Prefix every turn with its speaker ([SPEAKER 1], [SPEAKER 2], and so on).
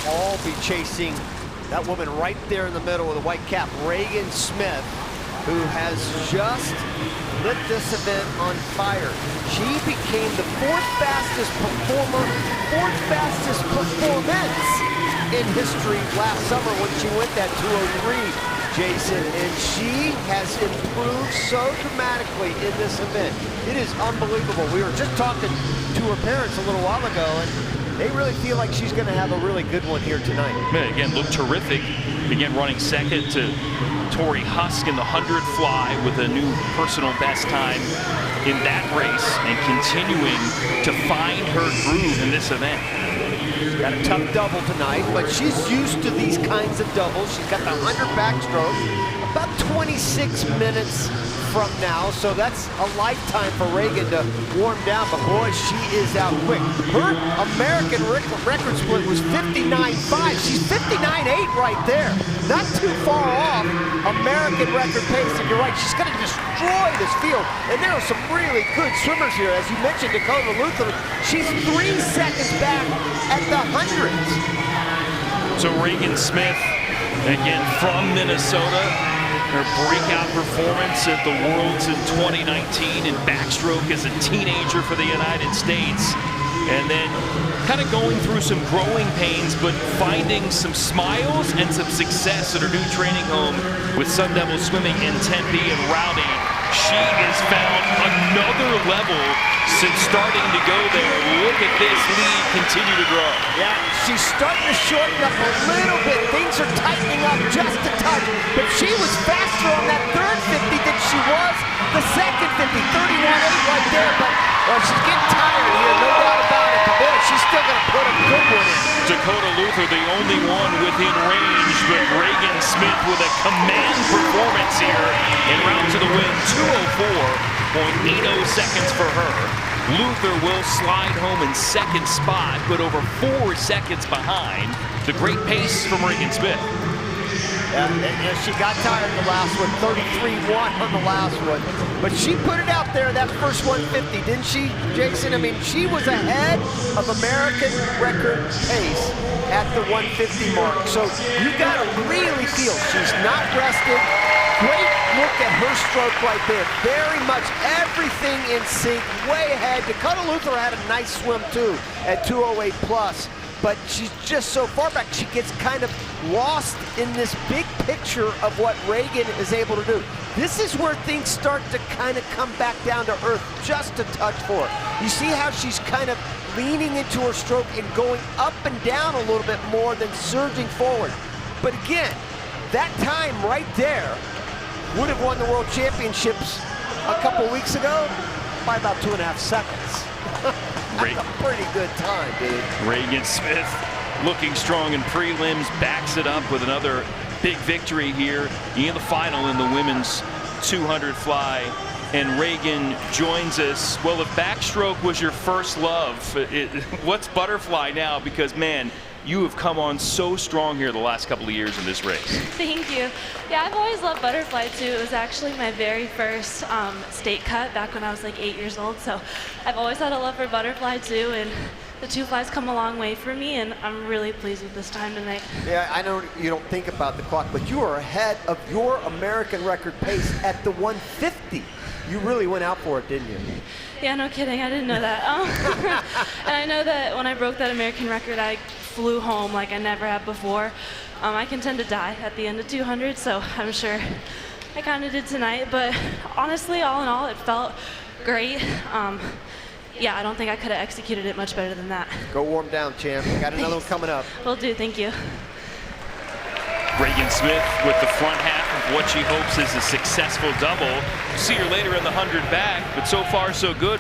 [SPEAKER 1] all be chasing that woman right there in the middle with a white cap, Regan Smith, who has just lit this event on fire. She became the fourth fastest performance in history last summer when she went that 2:03, Jason, and she has improved so dramatically in this event. It is unbelievable. We were just talking to her parents a little while ago, and they really feel like she's going to have a really good one here tonight.
[SPEAKER 2] Again, looked terrific. Again, running second to Tori Husk in the 100 fly with a new personal best time in that race and continuing to find her groove in this event.
[SPEAKER 1] She's got a tough double tonight, but she's used to these kinds of doubles. She's got the 100 backstroke, about 26 minutes from now, so that's a lifetime for Regan to warm down, but boy, she is out quick. Her American record split was 59.5. She's 59.8 right there. Not too far off American record pace, and you're right, she's gonna destroy this field, and there are some really good swimmers here. As you mentioned, Dakota Luther, she's 3 seconds back at the hundreds.
[SPEAKER 2] So Regan Smith, again from Minnesota, her breakout performance at the Worlds in 2019 in backstroke as a teenager for the United States. And then kind of going through some growing pains, but finding some smiles and some success at her new training home with Sun Devil Swimming in Tempe and Rowdy. She has found another level since starting to go there. Look at this lead continue to grow.
[SPEAKER 1] Yeah, she's starting to shorten up a little bit. Things are tightening up just a touch, but she was faster on that third 50 than she was the second 50. 31.8 right there, but she's getting tired here, no doubt about it. But boy, she's still going to put a good one in.
[SPEAKER 2] Dakota Luther, the only one within range, but Regan Smith with a command performance here en route to the win. 2:04.80 seconds for her. Luther will slide home in second spot, but over 4 seconds behind. The great pace from Regan Smith.
[SPEAKER 1] Yeah, and she got tired in the last one, 33.1 on the last one. But she put it out there, that first 150, didn't she, Jason? I mean, she was ahead of American record pace at the 150 mark. So you got to really feel she's not rested. Great look at her stroke right there. Very much everything in sync, way ahead. Dakota Luther had a nice swim too at 2:08 plus. But she's just so far back, she gets kind of lost in this big picture of what Regan is able to do. This is where things start to kind of come back down to earth just a touch for her. You see how she's kind of leaning into her stroke and going up and down a little bit more than surging forward. But again, that time right there would have won the World Championships a couple weeks ago by about 2.5 seconds. That's a pretty good time, dude.
[SPEAKER 2] Regan Smith looking strong in prelims, backs it up with another big victory here in the final in the women's 200 fly. And Regan joins us. Well, if backstroke was your first love, what's butterfly now? Because, man, you have come on so strong here the last couple of years in this race.
[SPEAKER 3] Thank you. Yeah, I've always loved butterfly too. It was actually my very first state cut back when I was like 8 years old. So I've always had a love for butterfly too, and the 2 flies come a long way for me, and I'm really pleased with this time tonight.
[SPEAKER 1] Yeah, I know you don't think about the clock, but you are ahead of your American record pace at the 150. You really went out for it, didn't you?
[SPEAKER 3] Yeah, no kidding. I didn't know that. And I know that when I broke that American record, I flew home like I never have before. I can tend to die at the end of 200, so I'm sure I kind of did tonight. But honestly, all in all, it felt great. Yeah, I don't think I could have executed it much better than that.
[SPEAKER 1] Go warm down, champ. Got another one coming up.
[SPEAKER 3] Will do. Thank you.
[SPEAKER 2] Regan Smith with the front half of what she hopes is a successful double. See her later in the 100 back, but so far so good.